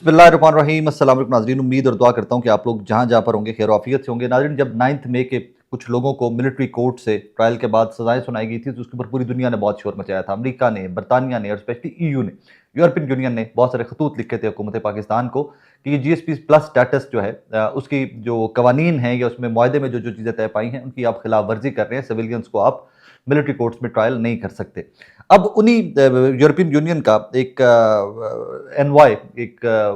बिस्मिल्लाहिर्रहमानिर्रहीम। अस्सलाम वालेकुम नाज़रीन, उम्मीद और दुआ करता हूँ कि आप लोग जहाँ जहाँ पर होंगे खैर आफियत से होंगे। नाज़रीन, जब 9 मई के कुछ लोगों को मिलिट्री कोर्ट से ट्रायल के बाद सजाएं सुनाई गई थी तो उसके ऊपर पूरी दुनिया ने बहुत शोर मचाया था। अमेरिका ने, बरतानिया ने और स्पेशली ईयू ने, यूरोपियन यूनियन ने बहुत सारे खतूत लिखे थे हुकूमत पाकिस्तान को कि ये GSP प्लस स्टेटस जो है उसकी जो कवानीन है या उसमें मुआहदे में जो जो चीज़ें तय पाई हैं उनकी आप खिलाफ वर्जी कर रहे हैं। सिविलियंस को आप मिलिट्री कोर्ट्स में ट्रायल नहीं कर सकते। अब उन्हीं यूरोपियन यूनियन का एक एनवाय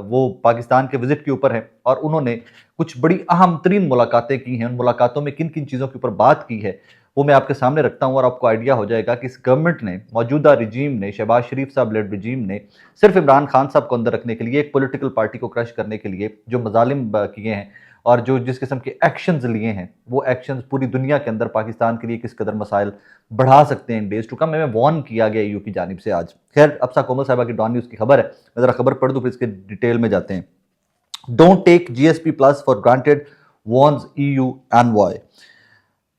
वो पाकिस्तान के विजिट के ऊपर है और उन्होंने कुछ बड़ी अहम तरीन मुलाकातें की हैं। उन मुलाकातों में किन किन चीज़ों के ऊपर बात की है वो मैं आपके सामने रखता हूँ और आपको आइडिया हो जाएगा कि इस गवर्नमेंट ने, मौजूदा रिजीम ने, शहबाज शरीफ साहब लेड रिजीम ने सिर्फ इमरान खान साहब को अंदर रखने के लिए, एक पॉलिटिकल पार्टी को क्रश करने के लिए जो मजालिम किए हैं और जो जिस किस्म के एक्शंस लिए हैं वो एक्शंस पूरी दुनिया के अंदर पाकिस्तान के लिए किस कदर मसाइल बढ़ा सकते हैं इन डेज टू कम, में वार्न किया गया ईयू की जानिब से। आज खैर अफसा कोमल साहिबा की डॉन न्यूज़ की खबर है, मैं ज़रा खबर पढ़ दूँ फिर इसके डिटेल में जाते हैं। Don't take GSP plus for granted, warns EU envoy.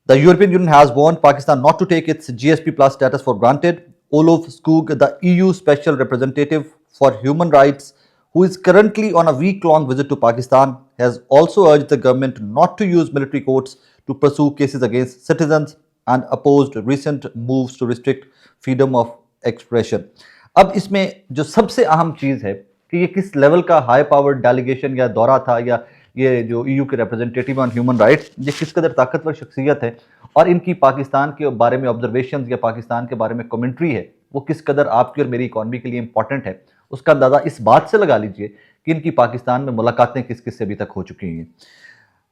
The European Union has warned Pakistan not to take its GSP plus status for granted. Olof Skoog, the EU Special Representative for Human Rights, who is currently on a week-long visit to Pakistan, has also urged the government not to use military courts to pursue cases against citizens and opposed recent moves to restrict freedom of expression. अब इसमें जो सबसे अहम चीज़ है कि ये किस level का हाई पावर डेलीगेशन या दौरा था या ये जो EU के रिप्रेजेंटेटिव ऑन ह्यूमन राइट्स, ये किस कदर ताकतवर शख्सियत है और इनकी पाकिस्तान के बारे में ऑब्जर्वेशन या पाकिस्तान के बारे में कमेंट्री है वो किस कदर आपकी और मेरी इकॉनमी के लिए इंपॉर्टेंट है, उसका अंदाज़ा इस बात से लगा लीजिए कि इनकी पाकिस्तान में मुलाकातें किस किस से अभी तक हो चुकी हैं।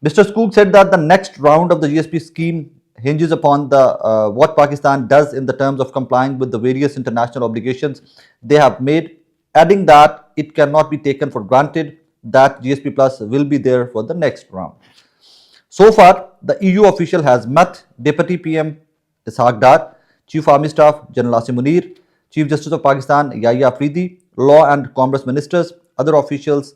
Mr. Skoog said that the next round of the GSP scheme hinges upon the what Pakistan does in the terms of complying with the various international obligations they have made, adding that it cannot be taken for granted that GSP Plus will be there for the next round. So far, the EU official has met Deputy PM Ishaq Dar, Chief Army Staff General Asim Munir, Chief Justice of Pakistan Yahya Afridi, Law and Commerce Ministers, other officials,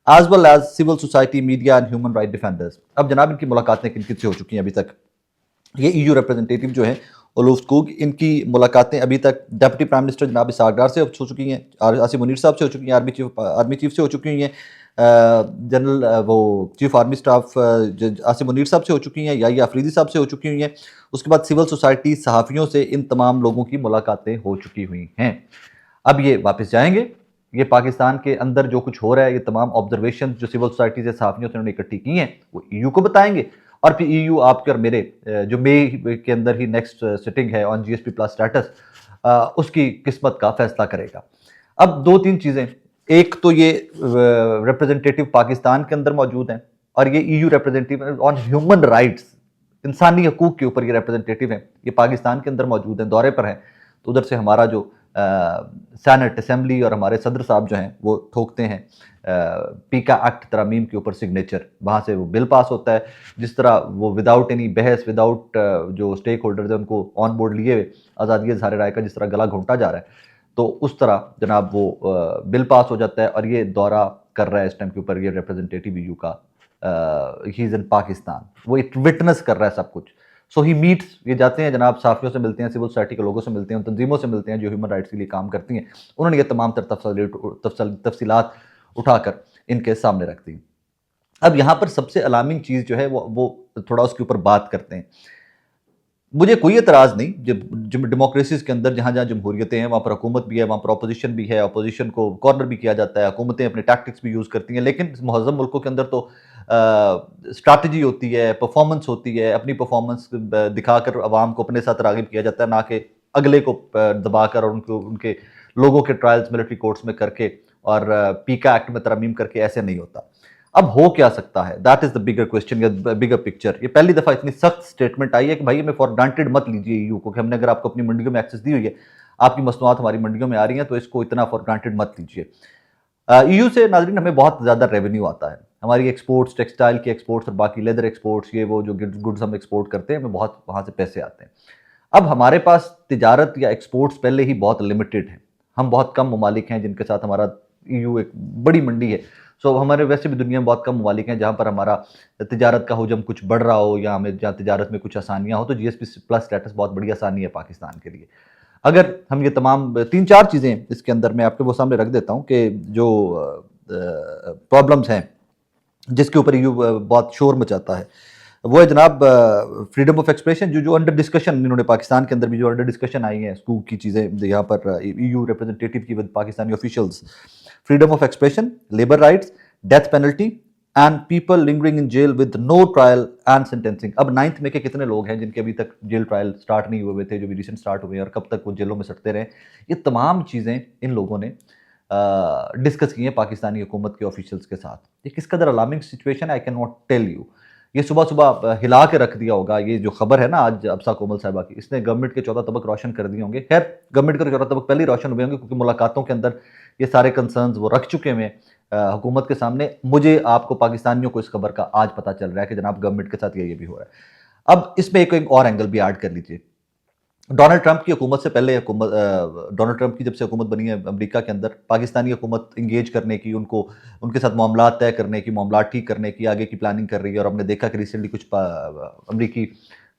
as well as civil society, media and human right defenders. अब जनाब इनकी मुलाकातें किन किन से हो चुकी हैं अभी तक? ये EU रिप्रेजेंटेटिव जो हैं ओलोफ स्कूग, इनकी मुलाकातें अभी तक डिप्टी प्राइम मिनिस्टर जनाब इसाक डार से हो चुकी हैं, आसिम मुनीर साहब से हो चुकी हैं, आर्मी चीफ से हो चुकी हैं, जनरल वो chief army staff Asim Munir साहब से हो चुकी हैं, या अफरीदी साहब से हो चुकी हुई हैं। उसके बाद सिविल सोसाइटी, सहाफ़ियों से इन तमाम लोगों की मुलाकातें हो चुकी हुई हैं। अब ये वापस जाएंगे, ये पाकिस्तान के अंदर जो कुछ हो रहा है, ये तमाम ऑब्जर्वेशन जो सिविल सोसाइटी से, सहाफ़ियों से उन्होंने इकट्ठी की हैं वो EU को बताएंगे और फिर EU आपके और मेरे जो मई के अंदर ही नेक्स्ट सिटिंग है ऑन GSP प्लस स्टेटस, उसकी किस्मत का फैसला करेगा। अब दो तीन चीज़ें, एक तो ये रिप्रेजेंटेटिव पाकिस्तान के अंदर मौजूद हैं और ये EU representative on human rights, इंसानी हकूक़ के ऊपर ये रिप्रेजेंटेटिव हैं, ये पाकिस्तान के अंदर मौजूद हैं, दौरे पर हैं। तो उधर से हमारा जो सेनेट असेंबली और हमारे सदर साहब जो हैं वो ठोकते हैं पीका एक्ट तरामीम के ऊपर सिग्नेचर, वहाँ से वो बिल पास होता है। जिस तरह वो विदाउट एनी बहस, विदाउट जो स्टेक होल्डर्स हैं उनको ऑन बोर्ड लिए हुए आज़ादी इज़हार राय का जिस तरह गला घोंटा जा रहा है, तो उस तरह जनाब वो बिल पास हो जाता है और ये दौरा कर रहा है इस टाइम के ऊपर ये रिप्रेजेंटेटिव EU का, ही इज़ इन पाकिस्तान, वो एक विटनेस कर रहा है सब कुछ। सो ही मीट्स, ये जाते हैं जनाब, साफियों से मिलते हैं, सिविल सोसाइटी के लोगों से मिलते हैं, उन तंजीमों से मिलते हैं जो ह्यूमन राइट्स के लिए काम करती हैं। उन्होंने ये तमाम तफसीलात उठाकर इनके सामने रख दी। अब यहाँ पर सबसे अलार्मिंग चीज़ जो है वो थोड़ा उसके ऊपर बात करते हैं। मुझे कोई एतराज़ नहीं, जब डेमोक्रेसीज़ के अंदर जहाँ जहाँ जमहूरियतें हैं वहाँ पर हुकूमत भी है, वहाँ पर अपोजिशन भी है, अपोजिशन को कॉर्नर भी किया जाता है, हुकूमतें अपने टैक्टिक्स भी यूज़ करती हैं, लेकिन मुहज़्ज़म मुल्कों के अंदर तो स्ट्रैटेजी होती है, परफॉर्मेंस होती है, अपनी परफॉर्मेंस दिखाकर अवाम को अपने साथ राग़िब किया जाता है, ना कि अगले को दबाकर और उनके लोगों के ट्रायल्स मिलिट्री कोर्ट्स में करके और पीका एक्ट में तरमीम करके। ऐसे नहीं होता। अब हो क्या सकता है, that is the bigger question या बिगर पिक्चर। ये पहली दफ़ा इतनी सख्त स्टेटमेंट आई है कि भाई हमें फॉर ग्रांटेड मत लीजिए EU को, कि हमने अगर आपको अपनी मंडियों में एक्सेस दी हुई है, आपकी मसनूआत हमारी मंडियों में आ रही हैं, तो इसको इतना फॉर ग्रांटेड मत लीजिए। EU से नाज़रीन हमें बहुत ज़्यादा रेवेन्यू आता है, हमारी एक्सपोर्ट्स, टेक्सटाइल की एक्सपोर्ट्स और बाकी लेदर एक्सपोर्ट्स, ये वो जो गुड्स हम एक्सपोर्ट करते हैं, हमें बहुत वहाँ से पैसे आते हैं। अब हमारे पास तिजारत या एक्सपोर्ट्स पहले ही बहुत लिमिटेड हैं, हम बहुत कम ममालिक हैं जिनके साथ हमारा EU एक बड़ी मंडी है। सो हमारे वैसे भी दुनिया में बहुत कम ममालिक हैं जहाँ पर हमारा तिजारत का हुजम कुछ बढ़ रहा हो या हमें जहाँ तिजारत में कुछ आसानियाँ हो, तो GSP प्लस स्टेटस बहुत बड़ी आसानी है पाकिस्तान के लिए। अगर हम ये तमाम तीन चार चीज़ें इसके अंदर मैं आपके वो सामने रख देता हूँ कि जो प्रॉब्लम्स हैं जिसके ऊपर EU बहुत शोर मचाता है, वो है जनाब फ्रीडम ऑफ एक्सप्रेशन, जो अंडर डिस्कशन इन्होंने पाकिस्तान के अंदर भी जो अंडर डिस्कशन आई हैं स्कूप की चीज़ें यहाँ पर EU रिप्रेजेंटेटिव की with Pakistani officials, freedom of expression, labour rights, death penalty and people lingering in jail with no trial and sentencing. अब 9th में के कितने लोग हैं जिनके अभी तक जेल ट्रायल स्टार्ट नहीं हुए थे, जो भी रिसेंट स्टार्ट हुए हैं, और कब तक वो जेलों में सटते रहे, ये तमाम चीज़ें इन लोगों ने डिस्कस की हैं पाकिस्तानी हुकूमत के ऑफिशियल्स के साथ। ये किस कदर alarming situation I can not tell you. ये सुबह सुबह हिला के रख दिया होगा, ये जो खबर है ना आज अब्सा कोमल साहिबा की, इसने गवर्नमेंट के 14 तबक रोशन कर दिए होंगे। खैर गवर्नमेंट के 14 तबक पहले ही रोशन हुए होंगे, क्योंकि मुलाकातों के अंदर ये सारे कंसर्न्स वो रख चुके हैं हुकूमत के सामने। मुझे आपको पाकिस्तानियों को इस खबर का आज पता चल रहा है कि जनाब गवर्नमेंट के साथ ये भी हो रहा है। अब इसमें एक और एंगल भी ऐड कर लीजिए। डोनाल्ड ट्रंप की हुकूमत से पहले, डोनाल्ड ट्रंप की जब से हुकूमत बनी है अमेरिका के अंदर, पाकिस्तानी हुकूमत इंगेज करने की, उनके साथ मामला तय करने की, मामला ठीक करने की आगे की प्लानिंग कर रही है। और हमने देखा कि रिसेंटली कुछ अमरीकी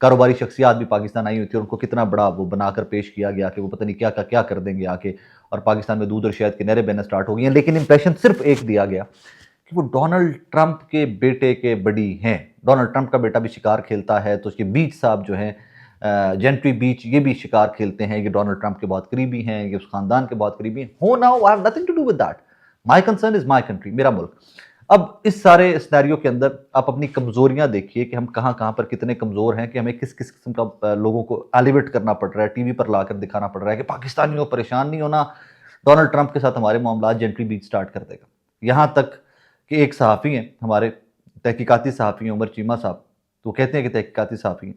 कारोबारी शख्सियात भी पाकिस्तान आई हुई थी और उनको कितना बड़ा वो बनाकर पेश किया गया कि वो पता नहीं क्या क्या कर देंगे आके, और पाकिस्तान में दूध और शहद की नहरें बहना स्टार्ट हो गई हैं। लेकिन इंप्रेशन सिर्फ एक दिया गया कि वो डोनाल्ड ट्रंप के बेटे के बड़ी हैं। डोनाल्ड ट्रंप का बेटा भी शिकार खेलता है, तो उसके बीच साहब जो हैं जेंट्री बीच, ये भी शिकार खेलते हैं, ये डोनाल्ड ट्रंप के बहुत करीबी हैं, ये उस खानदान के बहुत करीबी हैं। हो now I have nothing to do with that, my concern is my country, मेरा मुल्क। अब इस सारे सिनेरियो के अंदर आप अपनी कमजोरियां देखिए कि हम कहां कहां पर कितने कमजोर हैं, कि हमें किस किस किस्म का लोगों को एलिवेट करना पड़ रहा है, टीवी पर लाकर दिखाना पड़ रहा है कि पाकिस्तानियों परेशान नहीं होना, डोनाल्ड ट्रंप के साथ हमारे मामला जेंट्री बीच स्टार्ट कर देगा। यहां तक कि एक सहाफ़ी हैं, हमारे तहकीकाती सहाफ़ी हैं, उमर चीमा साहब, तो कहते हैं कि तहकीकाती सहाफ़ी हैं,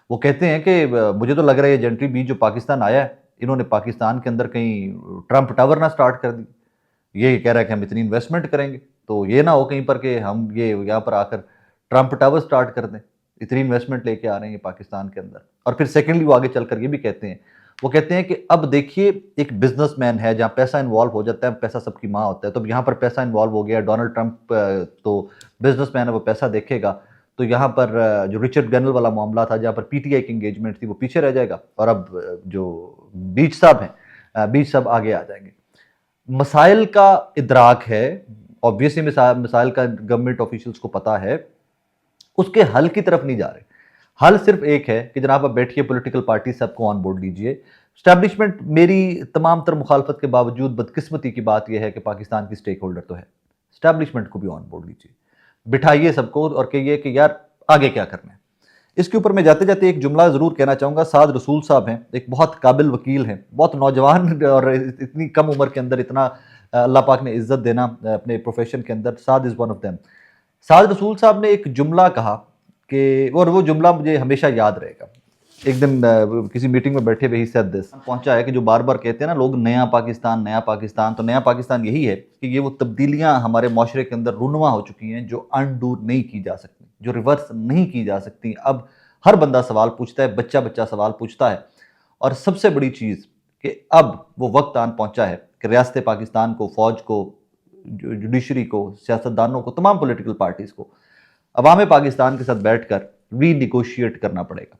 वो कहते हैं कि मुझे तो लग रहा है ये जेंट्री बीच जो पाकिस्तान आया है, इन्होंने पाकिस्तान के अंदर कहीं ट्रंप टावर ना स्टार्ट कर दी। ये कह रहा है कि हम इतनी इन्वेस्टमेंट करेंगे, तो ये ना हो कहीं पर कि हम ये यहाँ पर आकर ट्रंप टावर स्टार्ट कर दें। इतनी इन्वेस्टमेंट लेके आ रहे हैं ये पाकिस्तान के अंदर। और फिर सेकेंडली वो आगे चलकर ये भी कहते हैं, वो कहते हैं कि अब देखिए एक बिजनेसमैन है, जहाँ पैसा इन्वॉल्व हो जाता है, पैसा सबकी माँ होता है, तो यहाँ पर पैसा इन्वॉल्व हो गया, डोनाल्ड ट्रंप तो बिजनेसमैन है, वो पैसा देखेगा, तो यहाँ पर जो रिचर्ड गनल वाला मामला था, जहाँ पर पीटीआई की इंगेजमेंट थी, वो पीछे रह जाएगा, और अब जो बीच साहब हैं, बीच साहब आगे आ जाएंगे। मसाइल का इदराक है, ऑब्वियसली मसाइल का गवर्नमेंट ऑफिशियल्स को पता है, उसके हल की तरफ नहीं जा रहे। हल सिर्फ एक है कि जनाब आप बैठिए, पॉलिटिकल पार्टी सबको ऑन बोर्ड लीजिए। स्टैब्लिशमेंट, मेरी तमाम तर मुखालफत के बावजूद बदकिस्मती की बात यह है कि पाकिस्तान की स्टेक होल्डर तो है, स्टैब्लिशमेंट को भी ऑन बोर्ड लीजिए, बिठाइए सबको और कहिए कि यार आगे क्या करना है। इसके ऊपर मैं जाते जाते एक जुमला ज़रूर कहना चाहूँगा। साद रसूल साहब हैं, एक बहुत काबिल वकील हैं, बहुत नौजवान, और इतनी कम उम्र के अंदर इतना अल्लाह पाक ने इज़्ज़त देना अपने प्रोफेशन के अंदर। साद इज़ वन ऑफ देम। साद रसूल साहब ने एक जुमला कहा कि, और वो जुमला मुझे हमेशा याद रहेगा। एक दिन किसी मीटिंग में बैठे हुए ही सेड दिस पहुंचा है कि जो बार बार कहते हैं ना लोग, नया पाकिस्तान नया पाकिस्तान, तो नया पाकिस्तान यही है कि ये वो तब्दीलियां हमारे माशरे के अंदर रुनवा हो चुकी हैं जो अनडू नहीं की जा सकती, जो रिवर्स नहीं की जा सकती। अब हर बंदा सवाल पूछता है, बच्चा बच्चा सवाल पूछता है, और सबसे बड़ी चीज़ कि अब वो वक्त आन पहुंचा है कि रियासत पाकिस्तान को, फौज को, जुडिशरी को, सियासतदानों को, तमाम पॉलिटिकल पार्टीज को अवाम पाकिस्तान के साथ बैठकर रीनिगोशिएट करना पड़ेगा।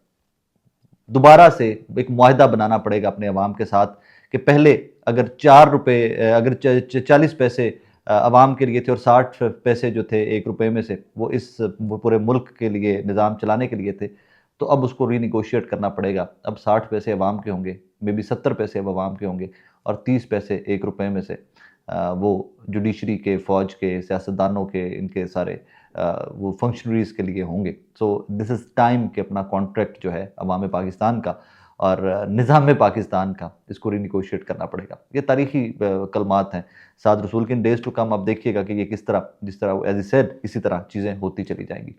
दोबारा से एक मुआहदा बनाना पड़ेगा अपने अवाम के साथ कि पहले अगर 4 रुपये, अगर 40 पैसे अवाम के लिए थे और 60 पैसे जो थे 1 रुपये में से वो इस पूरे मुल्क के लिए, निज़ाम चलाने के लिए थे, तो अब उसको रीनिगोशिएट करना पड़ेगा। अब 60 पैसे अवाम के होंगे, मे बी 70 पैसे अब अवाम के होंगे, और 30 पैसे 1 रुपये में से वो जुडिशरी के, फ़ौज के, सियासतदानों के, इनके सारे वो फंक्शनरीज के लिए होंगे। सो दिस इज़ टाइम कि अपना कॉन्ट्रैक्ट जो है अवाम पाकिस्तान का और निज़ाम पाकिस्तान का, इसको रीनिगोशिएट करना पड़ेगा। ये तारीखी कलमात हैं साद रसूल के। इन डेज़ टू कम आप देखिएगा कि ये किस तरह, जिस तरह एज ए सेड, इसी तरह चीज़ें होती चली जाएंगी।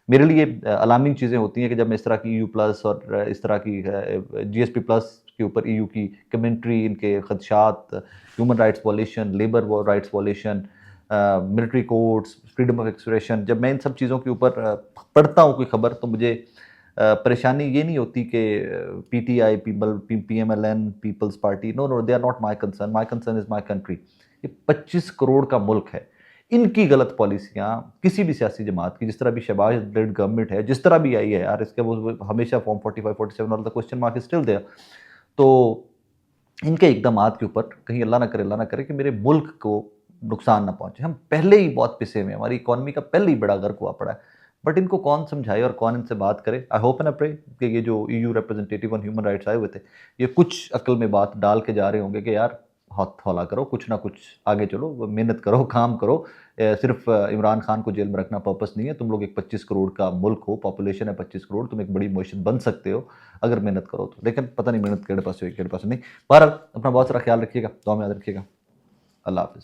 मेरे लिए अलार्मिंग चीज़ें होती हैं कि जब मैं इस तरह की EU प्लस और इस तरह की GSP प्लस के ऊपर EU की कमेंट्री, इनके खदशात, human rights violation, labour rights violation, military courts, freedom of expression, जब मैं इन सब चीज़ों के ऊपर पढ़ता हूँ कोई खबर, तो मुझे परेशानी ये नहीं होती कि PTI, PMLN, Peoples Party, no, they are not my concern, my concern is my country. ये 25 करोड़ का मुल्क है, इनकी गलत पॉलिसियाँ किसी भी सियासी जमात की, जिस तरह भी शहबाज लेड गवर्नमेंट है, जिस तरह भी आई है यार, इसके वो हमेशा फॉर्म 45, 47 और the question mark is still there. तो इनके इकदामात के ऊपर कहीं अल्लाह ना करे कि मेरे मुल्क को नुकसान ना पहुंचे। हम पहले ही बहुत पिसे हुए हैं, हमारी इकोनॉमी का पहले ही बड़ा गर्क हुआ पड़ा है, बट इनको कौन समझाए और कौन इनसे बात करे। I hope and I pray कि ये जो EU representative on human rights आए हुए थे, ये कुछ अक्ल में बात डाल के जा रहे होंगे कि यार हाथ हौला करो, कुछ ना कुछ आगे चलो, मेहनत करो, काम करो। सिर्फ इमरान खान को जेल में रखना पर्पस नहीं है। तुम लोग एक 25 करोड़ का मुल्क हो, पॉपुलेशन है 25 करोड़, तुम एक बड़ी मईशत बन सकते हो अगर मेहनत करो तो। लेकिन पता नहीं मेहनत केड़े पास हुई केड़े पास नहीं। बहरहाल अपना बहुत सारा ख्याल रखिएगा, दुआ में याद रखिएगा। अल्लाह हाफिज़।